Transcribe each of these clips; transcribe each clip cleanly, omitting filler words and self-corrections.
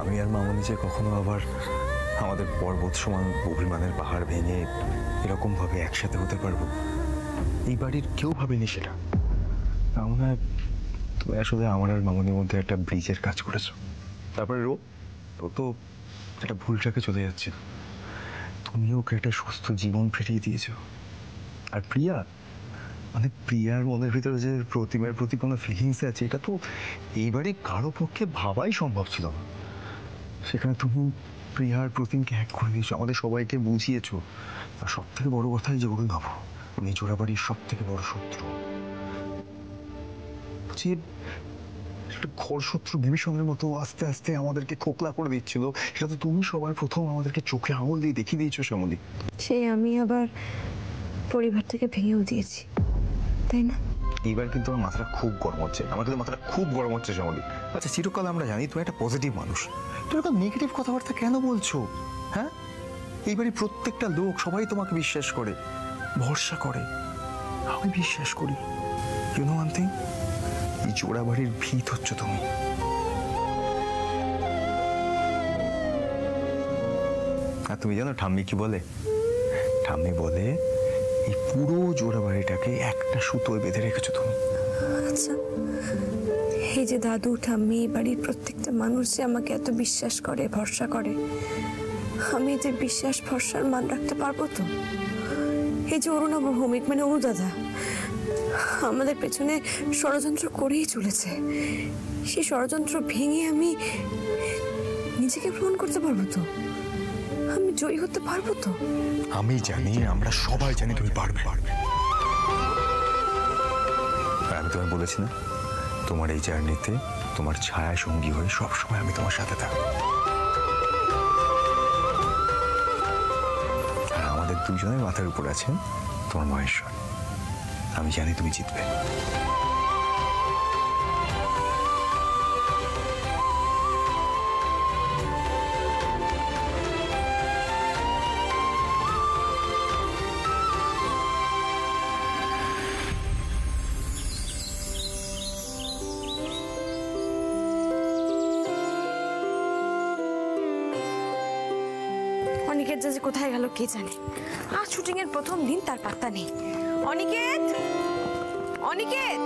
আমি আর মামনি যে কখনো আবার আমাদের পর্বত সমান অভিমানের পাহাড় ভেঙে এরকমভাবে একসাথে হতে পারবো, এই বাড়ির কেউ ভাবেনি সেটা। মনে হয় তুমি আসলে আমার আর মামনির মধ্যে একটা ব্রিজের কাজ করেছো। তারপরে ও তো একটা ভুল ট্র্যাকে চলে যাচ্ছে, তুমি ওকে একটা সুস্থ জীবন ফিরিয়ে দিয়েছো। আর প্রিয়া, মানে প্রিয়ার মনের ভিতরে যে প্রতিমার প্রতি কোনো ফিলিংস আছে, এটা তো এইবারে কারো পক্ষে ভাবাই সম্ভব ছিল না। সেখানে তুমি প্রিয়ার প্রতিমকে এক করে দিয়েছো, আমাদের সবাইকে বুঝিয়েছো। আর সব থেকে বড় কথা যে ওকে ভাবো, উনি জোড়াবাড়ির সব থেকে বড় শত্রু। যে একটা ঘর শত্রু বিভীষণের মতো আস্তে আস্তে আমাদেরকে খোকলা করে দিচ্ছিল, সেটা তো তুমি সবার প্রথম আমাদেরকে চোখে আঙুল দিয়ে দেখিয়ে দিয়েছো শ্যামলী। সেই আমি আবার পরিবার থেকে ভেঙেও দিয়েছি, তাই না? এইবার কিন্তু আমার মাথাটা খুব গরম হচ্ছে, আমার কিন্তু মাথাটা খুব গরম হচ্ছে শ্যামলী। আচ্ছা, চিরকাল আমরা জানি তুমি একটা পজিটিভ মানুষ, তুমি একটা নেগেটিভ কথাবার্তা কেন বলছো? হ্যাঁ, এইবারই প্রত্যেকটা লোক সবাই তোমাকে বিশ্বাস করে, ভরসা করে, আমি বিশ্বাস করি। ইউ নো ওয়ান থিং, এই জোড়াবাড়ির ভিত হচ্ছে তুমি। আর তুমি জানো ঠাম্মি কি বলে? ঠাম্মি বলে এই পুরো জোড়াবাড়িটাকে একটা সুতোয় বেঁধে রেখেছো তুমি। আচ্ছা, এই যে দাদু ঠাম্মি, বাড়ির প্রত্যেকটা মানুষ যে আমাকে এত বিশ্বাস করে, ভরসা করে, আমি যে বিশ্বাস ভরসার মান রাখতে পারবো তো? এই যে অরুণাভ ভৌমিক, মানে অরু দাদা, আমাদের পেছনে ষড়যন্ত্র করেই চলেছে, সেই ষড়যন্ত্র ভেঙে আমি নিজেকে প্রমাণ করতে পারবো তো? আমি জয়ী হতে পারবো তো? আমি জানি, আমরা সবাই জানি তুমি পারবে। আমি তোমায় বলেছি না, তোমার এই জার্নিতে তোমার ছায়া সঙ্গী হয়ে সবসময় আমি তোমার সাথে থাকবো। আর আমাদের দুজনের মাথার উপর আছেন তোমার মহেশ্বর। আমি জানি তুমি জিতবে। অনিকেত যে কোথায় গেল কে জানে। আজ শুটিং এর প্রথম দিন, তার পাত্তা নেই। অনিকেত, অনিকেত,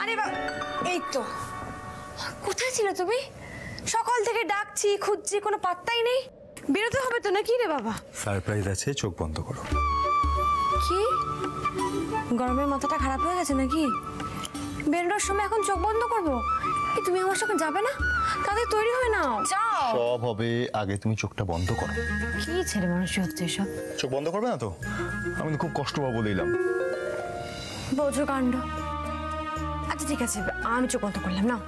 আরে এই তো, কোথায় ছিল তুমি? সকাল থেকে ডাকছি, খুঁজছি, কোনো পাত্তাই নেই। বেরোতে হবে তো নাকি রে বাবা? সারপ্রাইজ আছে, চোখ বন্ধ করো। কি গরমে মাথাটা খারাপ হয়ে গেছে নাকি? বেরোনোর সময় এখন চোখ বন্ধ করবো? তুমি আমার সঙ্গে যাবে না? তাদের তৈরি হয়ে নাও, যাও। সব হবে, আগে তুমি চোখটা বন্ধ করো। কি ছেলে মানুষ হচ্ছে এসব? চোখ বন্ধ করবে না তো? আমি তো খুব কষ্ট পাবো দিলাম। বোঝো কাণ্ড। আচ্ছা ঠিক আছে, আমি চোখ বন্ধ করলাম না।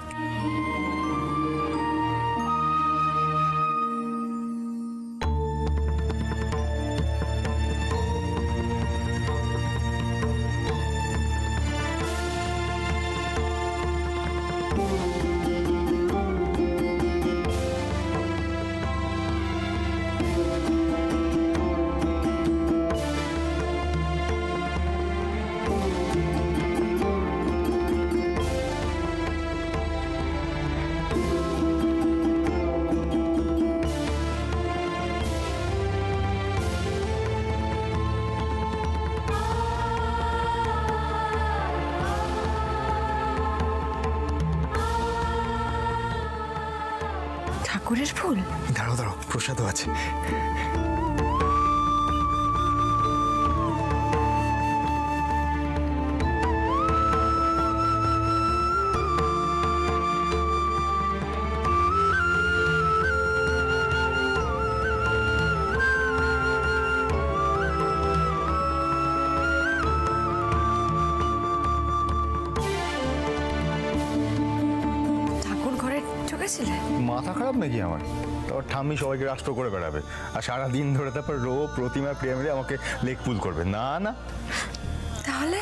ঠাকুরের ফুল? দাঁড়াও দাঁড়াও, প্রসাদও আছে। মাথা খারাপ নাকি আমার? তারপর ঠাম্মি সবাইকে রাষ্ট্র করে বেড়াবে, আর সারাদিন ধরে তারপর প্রতিমা প্রিয়া মিলে আমাকে লেগ পুল করবে। না না, তাহলে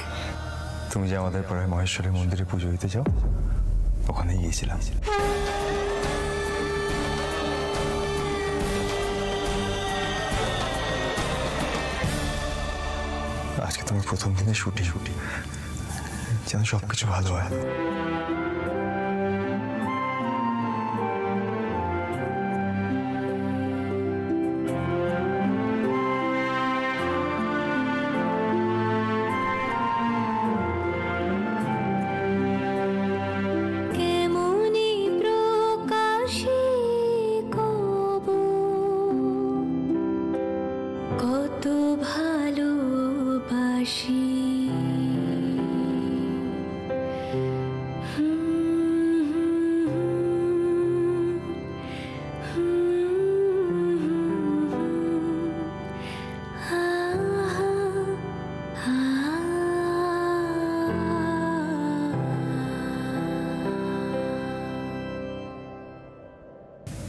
তুমি যে আমাদের পাড়ায় মহেশ্বরের মন্দিরে পুজো দিতে যাও, ওখানেই গিয়েছিলাম। আজকে তোমার প্রথম দিনে শুটি যেন সবকিছু ভালো হয়।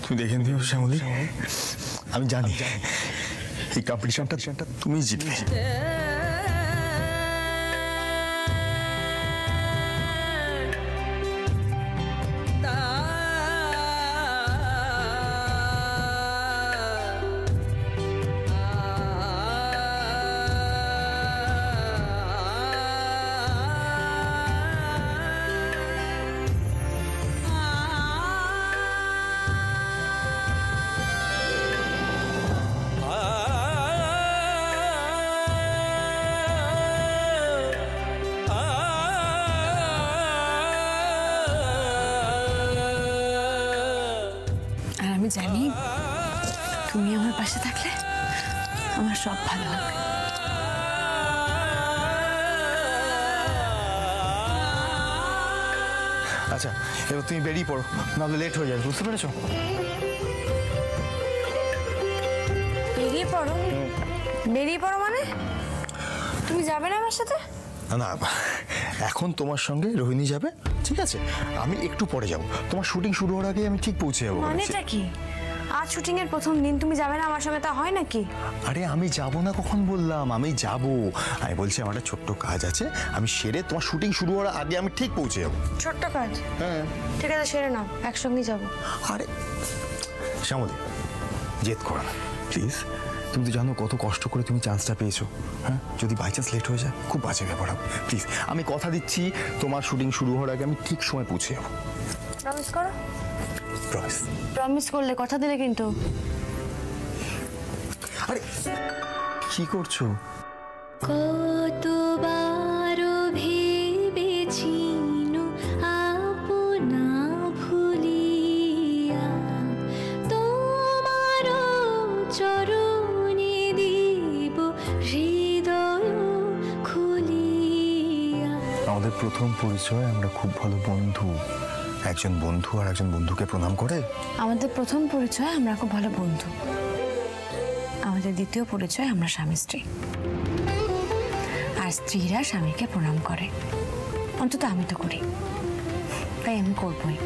তুমি দেখে নিও শ্যামলী, আমি জানি এই কম্পিটিশনটা তুমি জিতবে। আমি জানি তুমি আমার পাশে থাকলে আমার সব ভালো হবে। আচ্ছা, এবার তুমি বেরিয়ে পড়ো, নাহলে লেট হয়ে যাবে, বুঝতে পেরেছো? বেরিয়ে পড়ো? বেরিয়ে পড়ো মানে তুমি যাবে না আমার সাথে? না, এখন তোমার সঙ্গে রোহিণী যাবে, ঠিক আছে? আমি একটু পরে যাব, তোমার শুটিং শুরু হওয়ার আগে আমি ঠিক পৌঁছে যাবো। মানেটা কি? আজ শুটিং এর প্রথম দিন, তুমি যাবে না আমার সঙ্গে? তা হয় নাকি? আরে আমি যাব না কখন বললাম? আমি যাব। আমি বলছি আমার একটা ছোট্ট কাজ আছে, আমি সেরে তোমার শুটিং শুরু হওয়ার আগে আমি ঠিক পৌঁছে যাবো। ছোট্ট কাজ? হ্যাঁ ঠিক আছে, সেরে নাও, একসঙ্গে যাবো। আরে শ্যামলী, জেদ করো না প্লিজ। তুমি তো জানো কত কষ্ট করে তুমি চান্সটা পেয়েছো। হ্যাঁ, যদি বাই চান্স লেট হয়ে যায় খুব বাজে ব্যাপার হবে। প্লিজ, আমি কথা দিচ্ছি তোমার শুটিং শুরু হওয়ার আগে আমি ঠিক সময় পৌঁছে যাবো। প্রমিস করো। প্রমিস। প্রমিস করলে, কথা দিলে কিন্তু। আরে কি করছো? কতবার ভেবেছিনু আপনা ভুলিয়া তোমার চরণে দিব হৃদয় খুলিয়া। আমাদের প্রথম পরিচয়, আমরা খুব ভালো বন্ধু। একজন বন্ধু আর একজন বন্ধুকে প্রণাম করে? আমাদের প্রথম পরিচয়, আমরা খুব ভালো বন্ধু। আমাদের দ্বিতীয় পরিচয়, আমরা স্বামী স্ত্রী। আর স্ত্রীরা স্বামীকে প্রণাম করে, অন্তত আমি তো করি, তাই আমি করবই।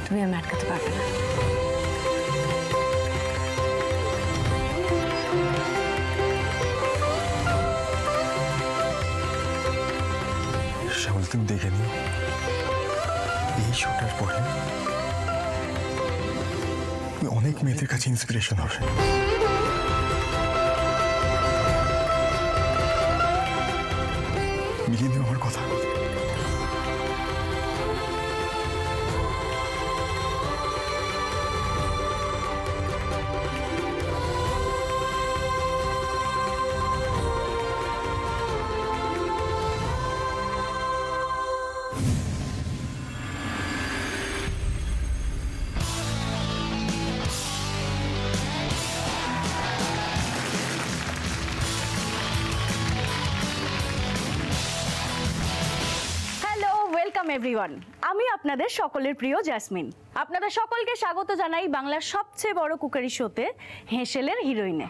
তুমি আমি আটকাতে পারবে না। শ্যামল, তুমি দেখে নিও, এই শোটার পরে অনেক মেয়েদের কাছে ইন্সপিরেশন হবে। মিলিয়ে নিও আমার কথা। ওয়েলকাম এভরিওয়ান, আমি আপনাদের সকলের প্রিয় জেসমিন। আপনাদের সকলকে স্বাগত জানাই বাংলার সবচেয়ে বড় কুকারি শোতে হেসেলের হিরোইনে।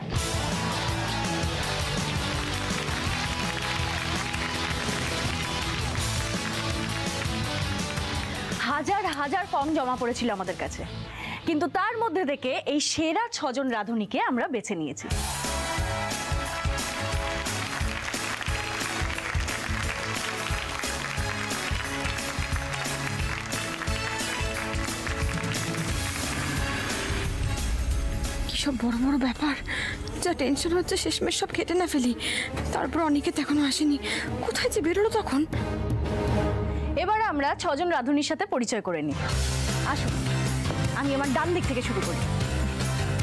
হাজার হাজার ফর্ম জমা পড়েছিল আমাদের কাছে, কিন্তু তার মধ্যে থেকে এই সেরা 6 জন রাঁধুনিকে আমরা বেছে নিয়েছি। সব বড় বড় ব্যাপার, যা টেনশন হচ্ছে শেষমেশ সব কেটে না ফেলি। তারপর অনেকে এখনো আসেনি, কোথায় যে বেরোলো তখন। এবার আমরা 6 জন রাঁধুনির সাথে পরিচয় করে নিই। আসুন, আমি আমার ডান দিক থেকে শুরু করি।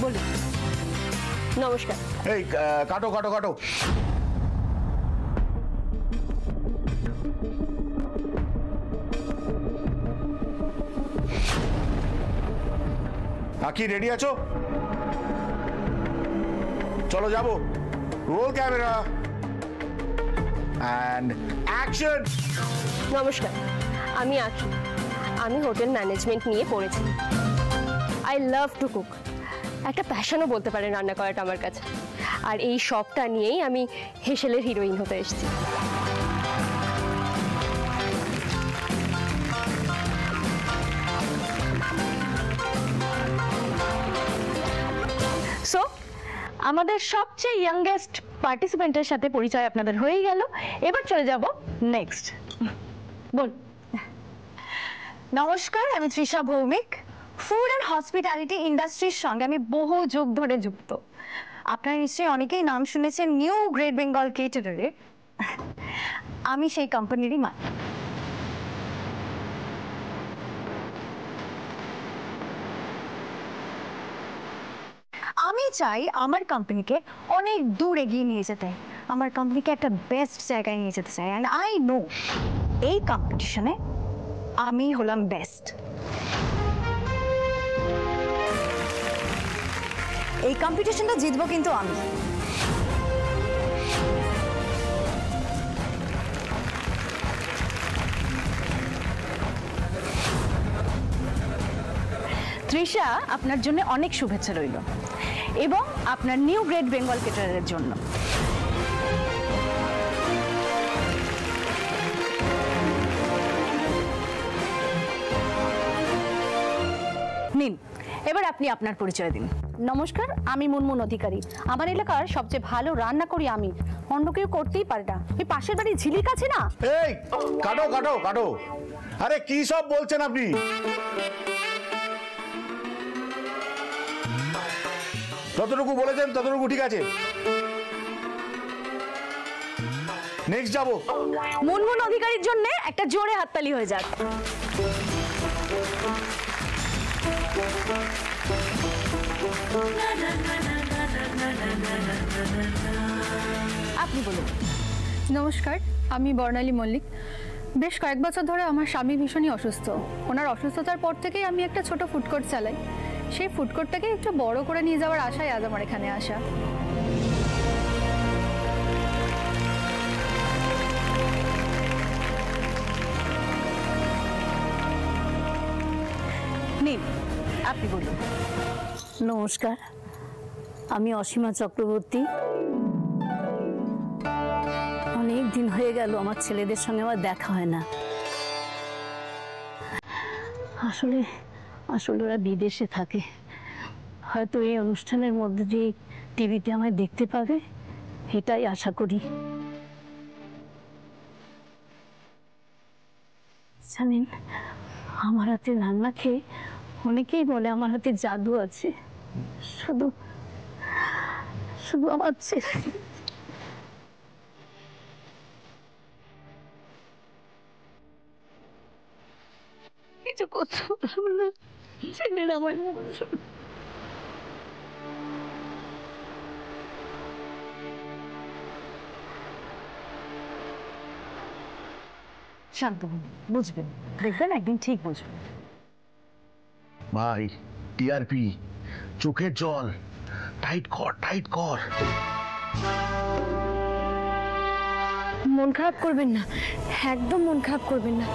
বলুন। নমস্কার। এই কাটো কাটো কাটো। কি রেডি আছো? চলো যাবো। Roll camera and action. নমস্কার, আমি আঁখি। আমি হোটেল ম্যানেজমেন্ট নিয়ে পড়েছি। I love to cook. একটা প্যাশনও বলতে পারেন রান্না করাটা আমার কাছে। আর এই শখটা নিয়েই আমি হেসেলের হিরোইন হতে এসেছি। আমাদের সবচেয়ে ইয়াংগেস্ট পার্টিসিপেন্টের সাথে পরিচয় আপনাদের হয়ে গেল। এবার চলে যাব নেক্সট। বল। নমস্কার, আমি Trisha Bhowmik. Food and hospitality ইন্ডাস্ট্রির সঙ্গে আমি বহু যুগ ধরে যুক্ত। আপনারা নিশ্চয়ই অনেকেই নাম শুনেছেন নিউ গ্রেট বেঙ্গল কেটারারের। আমি সেই কোম্পানিরই মালিক। আমি চাই আমার কোম্পানিকে অনেক দূর এগিয়ে নিয়ে যেতে, আমার কোম্পানিকে একটা বেস্ট জায়গায় নিয়ে যেতে চাই। অ্যান্ড আই নো এই কম্পিটিশনে আমি হলাম বেস্ট। এই কম্পিটিশনটা জিতবো কিন্তু আমি। তৃষা, আপনার জন্য অনেক শুভেচ্ছা রইল এবং আপনার নিউ গ্রেট বেঙ্গল কেটারারের জন্য। নিন, এবার আপনি আপনার পরিচয় দিন। নমস্কার, আমি মুনমুন অধিকারী। আমার এলাকার সবচেয়ে ভালো রান্না করি আমি, অন্য কেউ করতেই পারে না। এই পাশের বাড়ি ঝিলিক আছে না? এই কাটো কাটো কাটো, আরে কি সব বলছেন আপনি? যতটুকু বলেছেন ততটুকু ঠিক আছে। নেক্সট যাব। মুনমুন অধিকারীর জন্য একটা জোরে হাততালি হয়ে যাক। আপনি বলুন। নমস্কার, আমি বর্ণালী মল্লিক। বেশ কয়েক বছর ধরে আমার স্বামী ভীষণই অসুস্থ। ওনার অসুস্থতার পর থেকেই আমি একটা ছোট ফুড কোর্ট চালাই। সেই ফুড কোর্টটাকে একটু বড় করে নিয়ে যাওয়ার আশায় আজ আমার এখানে আসা। নিন, আপনি বলুন। নমস্কার, আমি অসীমা চক্রবর্তী। অনেক দিন হয়ে গেল আমার ছেলেদের সঙ্গে আমার দেখা হয় না। আসলে ওরা বিদেশে থাকে। হয়তো এই অনুষ্ঠানের মধ্যে দিয়ে টিভিতে আমায় দেখতে পাবে, এটাই আশা করি। জানেন, আমার হাতে রান্না খেয়ে অনেকেই বলে আমার হাতে জাদু আছে। শুধু আমার ছেলে। কিছু করতে পারবো না, ছেলের আমার শান্ত হন, বুঝবেন, দেখবেন একদিন ঠিক বুঝবেন। ভাই টিআরপি, চোখের জল, টাইট কর টাইট কর। মন খারাপ করবেন না, একদম মন খারাপ করবেন না।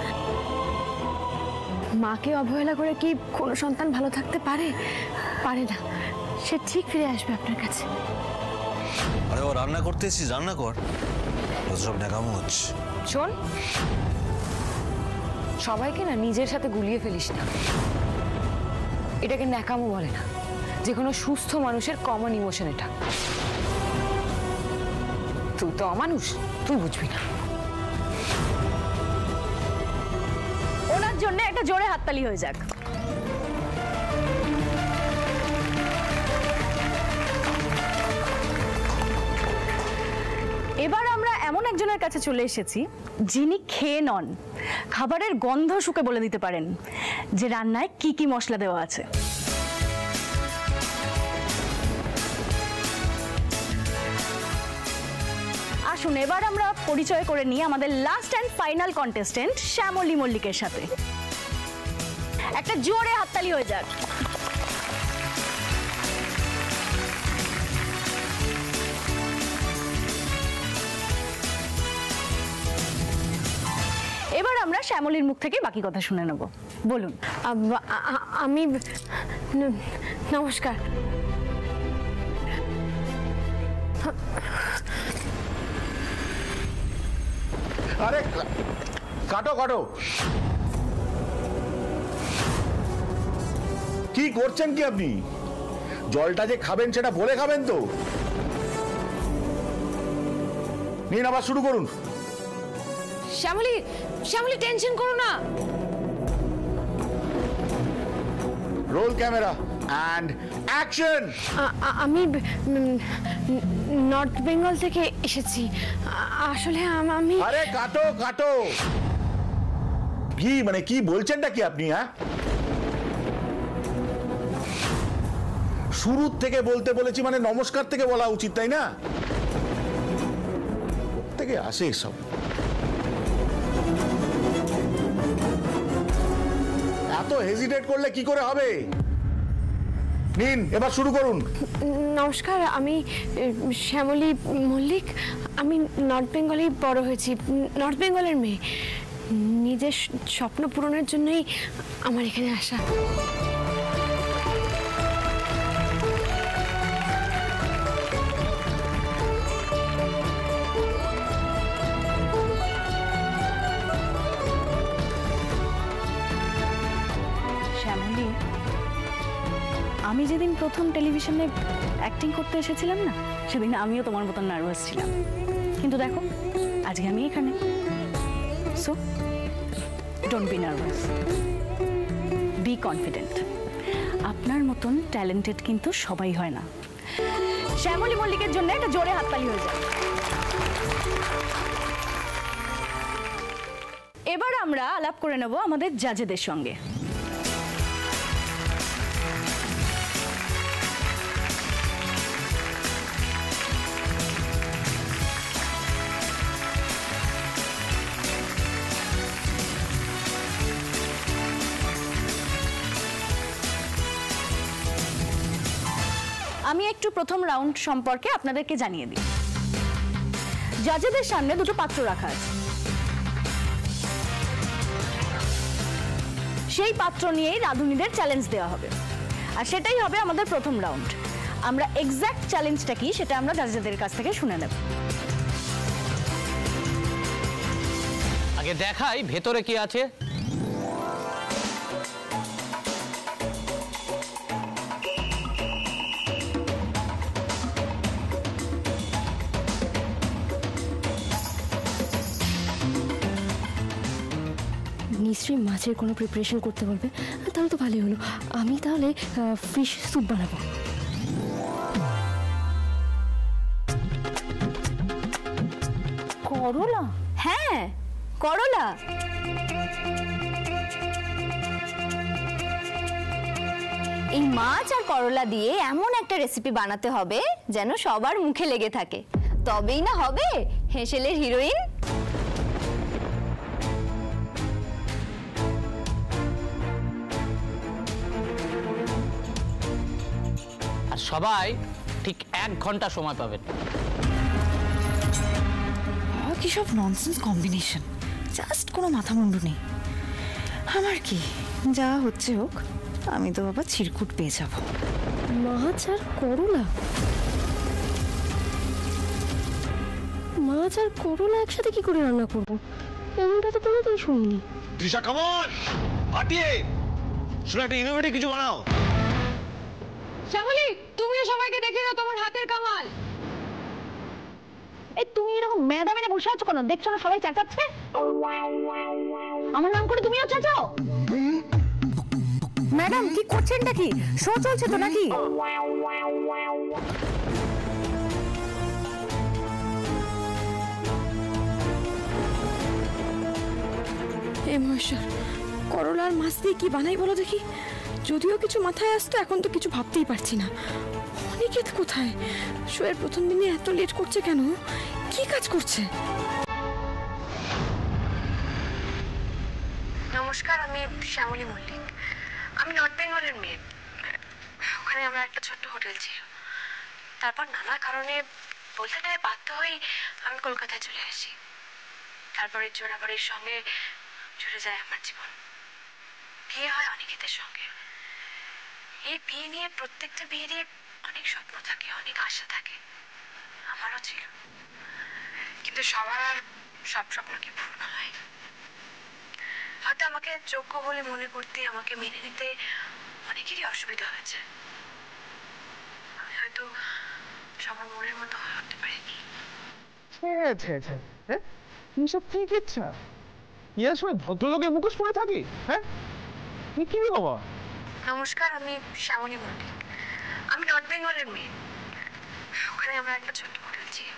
মাকে অবহেলা করে কি কোনো সন্তান ভালো থাকতে পারে? পারে না। সে ঠিক ফিরে আসবে আপনার কাছে। আরে ও রান্না করতে এসেছিস, রান্না কর। সব ন্যাকামো হচ্ছে। শোন, সবাইকে না নিজের সাথে গুলিয়ে ফেলিস না। এটাকে ন্যাকামো বলে না, যে কোনো সুস্থ মানুষের কমন ইমোশন এটা। তুই তো অমানুষ, তুই বুঝবি না। ওনার জন্য একটা জোরে হাততালি হয়ে যাক। এবার আমরা এমন একজনের কাছে চলে এসেছি যিনি খেয়ে নন, খাবারের গন্ধ শুকে বলে দিতে পারেন যে রান্নায় কি কি মশলা দেওয়া আছে। আসুন এবার আমরা পরিচয় করে নিই আমাদের last and final contestant Shyamali মল্লিকের সাথে। একটা জোরে হাততালি হয়ে যাক। এবার আমরা শ্যামলীর মুখ থেকে বাকি কথা শুনে নেব। বলুন। আমি নমস্কার। আরে কাটো কাটো, কি করছেন কি আপনি? জলটা যে খাবেন সেটা বলে খাবেন তো। নিন আবার শুরু করুন। শ্যামলী, শ্যামলী টেনশন করো না। Roll camera and action. আমি নর্থ বেঙ্গল থেকে এসেছি। আসলে আমি আরে কাটো কাটো। কি মানে কি বলছেনটা কি আপনি? হ্যাঁ, শুরুর থেকে বলতে বলেছি, মানে নমস্কার থেকে বলা উচিত, তাই না? থেকে আসে সব। এত হেজিটেট করলে কি করে হবে? নিন এবার শুরু করুন। নমস্কার, আমি শ্যামলী মল্লিক। আমি নর্থ বেঙ্গলেই বড় হয়েছি, নর্থ বেঙ্গলের মেয়ে। নিজের স্বপ্ন পূরণের জন্যই আমার এখানে আসা। শ্যামলী, আমি যেদিন প্রথম টেলিভিশনে অ্যাক্টিং করতে এসেছিলাম না, সেদিন আমিও তোমার মতন নার্ভাস ছিলাম। কিন্তু দেখো আজকে আমি এখানে। So don't be nervous, be confident. আপনার মতন ট্যালেন্টেড কিন্তু সবাই হয় না। শ্যামলী মল্লিকের জন্য একটা জোরে হাততালি হয়ে যায়। এবার আমরা আলাপ করে নেব আমাদের জাজেদের সঙ্গে। আমি একটু প্রথম রাউন্ড সম্পর্কে আপনাদেরকে জানিয়ে দিই। জাজেদের সামনে দুটো পাত্র রাখা আছে। সেই পাত্র নিয়েই রাঁধুনিদের চ্যালেঞ্জ দেওয়া হবে, আর সেটাই হবে আমাদের প্রথম রাউন্ড। আমরা এক্স্যাক্ট চ্যালেঞ্জটা কি সেটা আমরা জাজেদের কাছ থেকে শুনে নেব। আগে দেখাই ভেতরে কি আছে। নিশ্চয়ই মাছের কোনো প্রিপারেশন করতে বলবে, তাহলে তো ভালোই হলো। আমি তাহলে ফিশ স্যুপ বানাবো। করলা? হ্যাঁ, করলা। এই মাছ আর করলা দিয়ে এমন একটা রেসিপি বানাতে হবে যেন সবার মুখে লেগে থাকে, তবেই না হবে হেসেলের হিরোইন। আর সবাই ঠিক 1 ঘন্টা সময় পাবেন। কি সব ননসেন্স কম্বিনেশন, জাস্ট কোনো মাথা মুন্ডু নেই। আমার কি যা হচ্ছে হোক, আমি তো বাবা চিরকুট পেয়ে যাব। মাছ আর করলা, মাছ আর করলা একসাথে কি করে রান্না করবো? এমনটা তো কোনোদিন শুনিনি। তৃষা কামন ফাটিয়ে শুনে একটা ইনোভেটিভ কিছু বানাও। শ্যামলী, তুমিও সবাইকে দেখে নাও তোমার হাতের কামাল। এই তুমি এরকম মেধা মেনে বসে আছো কেন? দেখছো না সবাই চেঁচাচ্ছে? আমার নাম করে তুমিও চেঁচাও? ম্যাডাম কি করছেনটা কি? শো চলছে তো নাকি? হে মহেশ্বর, করলা আর মাছ দিয়ে কি বানাই বলো দেখি। যদিও কিছু মাথায় আসতো, এখন তো কিছু ভাবতেই পারছি না। অনিকেত কোথায়? শোয়ের প্রথম দিনে এত লেট করছে কেন? কি কাজ করছে? নমস্কার, আমি শ্যামলী মল্লিক। আমি নর্থ বেঙ্গলের মেয়ে। ওখানে আমরা একটা ছোট্ট হোটেল ছিল। তারপর নানা কারণে বলতে গেলে বাধ্য হয়ে আমি কলকাতায় চলে আসি। তারপরে জোড়াবাড়ির সঙ্গে জুড়ে যায় আমার জীবন। বিয়ে হয় অনিকেতের সঙ্গে। এই বিয়ে নিয়ে, প্রত্যেকটা বিয়ে নিয়ে অনেক স্বপ্ন থাকে, অনেক আশা থাকে। আমারও ছিল, কিন্তু সবার আর সব স্বপ্ন কি পূর্ণ হয়? হয়তো আমাকে যোগ্য বলে মনে করতে, আমাকে মেনে নিতে অনেকেরই অসুবিধা হয়েছে। আমি হয়তো সবার মনের মতো হয়ে উঠতে পারিনি। হ্যাঁ এইসব কি কিচ্ছা ইয়ার সময় ভদ্রলোকের মুখোশ পরে থাকি। হ্যাঁ কি বাবা? নমস্কার, আমি শ্যামলী মল্লিক। আমি নর্থ বেঙ্গলের মেয়ে। ওখানে আমরা একটা ছোট্ট হোটেল ছিল।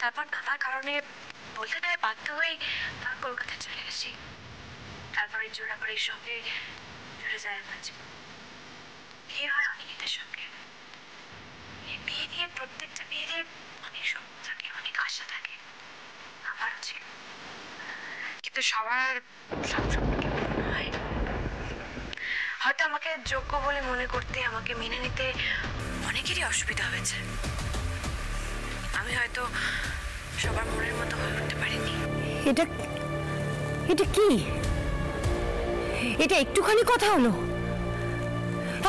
তারপর নানা কারণে বলতে নেয় বাধ্য হয়ে কলকাতায় চলে আসি। তারপরে জোড়াবাড়ির সঙ্গে জুড়ে যায় আমার জীবন। বিয়ে হয় অনিকেতের সঙ্গে। এই বিয়ে নিয়ে প্রত্যেকটা বিয়ের অনেক স্বপ্ন থাকে, অনেক আশা থাকে। আমারও ছিল, কিন্তু সবার সব স্বপ্ন কেমন হয়। হয়তো আমাকে যোগ্য বলে মনে করতে, আমাকে মেনে নিতে অনেকেরই অসুবিধা হয়েছে। আমি হয়তো সবার মনের মতো হয়ে উঠতে পারিনি। এটা কি? এটা একটুখানি কথা হলো?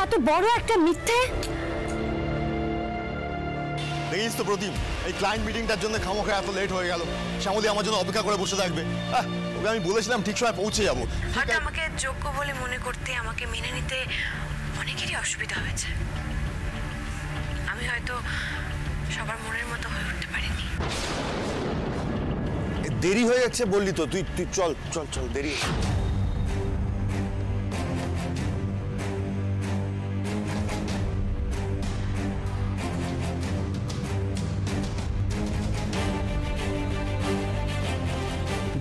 এত বড় একটা মিথ্যে! দেখিস তো প্রতিম, এই ক্লায়েন্ট মিটিংটার জন্য খামোখা এত লেট হয়ে গেল। শ্যামলী আমার জন্য অপেক্ষা করে বসে থাকবে। ওকে আমি বলেছিলাম ঠিক সময় পৌঁছে যাবো। হয়তো আমাকে যোগ্য বলে মনে করতে, আমাকে মেনে নিতে অনেকেরই অসুবিধা হয়েছে। আমি হয়তো সবার মনের মতো হয়ে উঠতে পারিনি। দেরি হয়ে যাচ্ছে বললি তো, তুই চল চল চল, দেরি।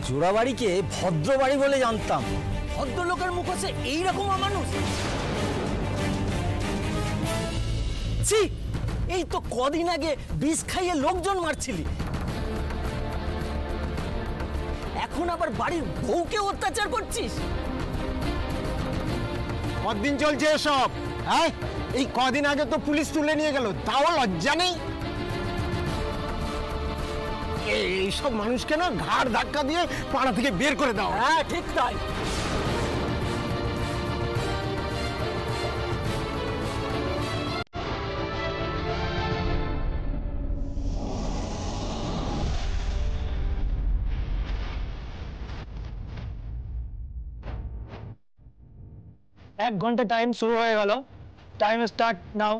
জোড়াবাড়িকে ভদ্রবাড়ি বলে জানতাম, ভদ্রলোকের মুখোশে এইরকম মানুষ। ছি, এই তো কদিন আগে বিষ খাইয়ে লোকজন মারছিলি, এখন আবার বাড়ির বউকে অত্যাচার করছিস। কদিন চলছে এসব? হ্যাঁ, এই কদিন আগে তো পুলিশ তুলে নিয়ে গেল, তাও লজ্জা নেই? এইসব মানুষকে না ঘাড় ধাক্কা দিয়ে পাড়া থেকে বের করে দাও। হ্যাঁ ঠিক তাই। এক ঘন্টা টাইম শুরু হয়ে গেল। Time start now.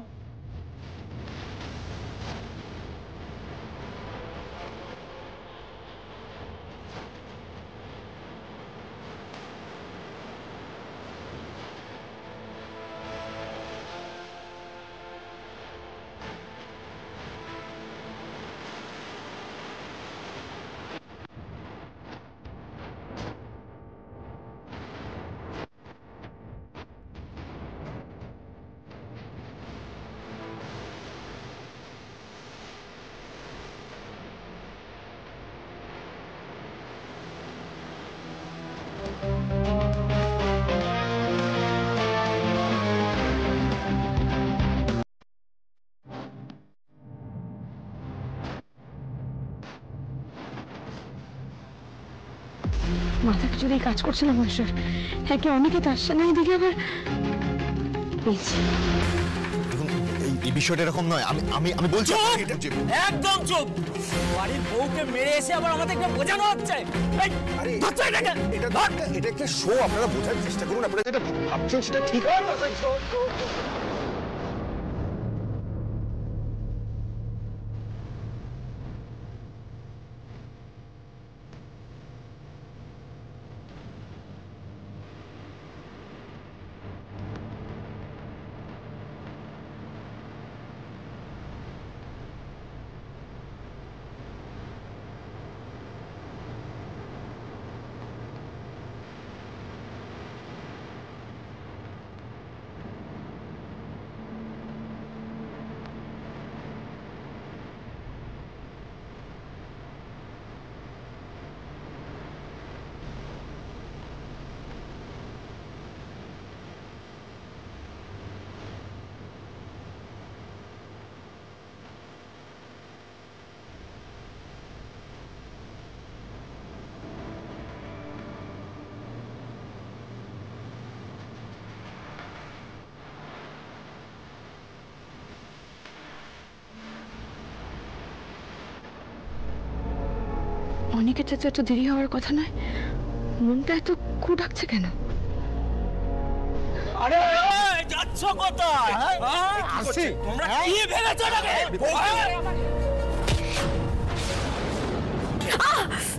মাথা কিছুতেই কাজ করছে না মানুষের। একে অনেকে তো আসছে না, এদিকে আবার এই বিষয়টা এরকম নয়। আমি বলছি একদম চুপ। বাড়ির বউকে মেরে এসে আবার আমাদেরকে বোঝানো হচ্ছে। এটা একটা শো, আপনারা বোঝার চেষ্টা করুন। আপনারা যেটা ভাবছেন সেটা ঠিক হয় না। অনেকের চাচা এত দেরি হওয়ার কথা নয়, মনটা এত কু ডাকছে কেন? আরে যাচ্ছ কোথায়? আসছি। তোমরা কি ভেবেছো নাকি? আহ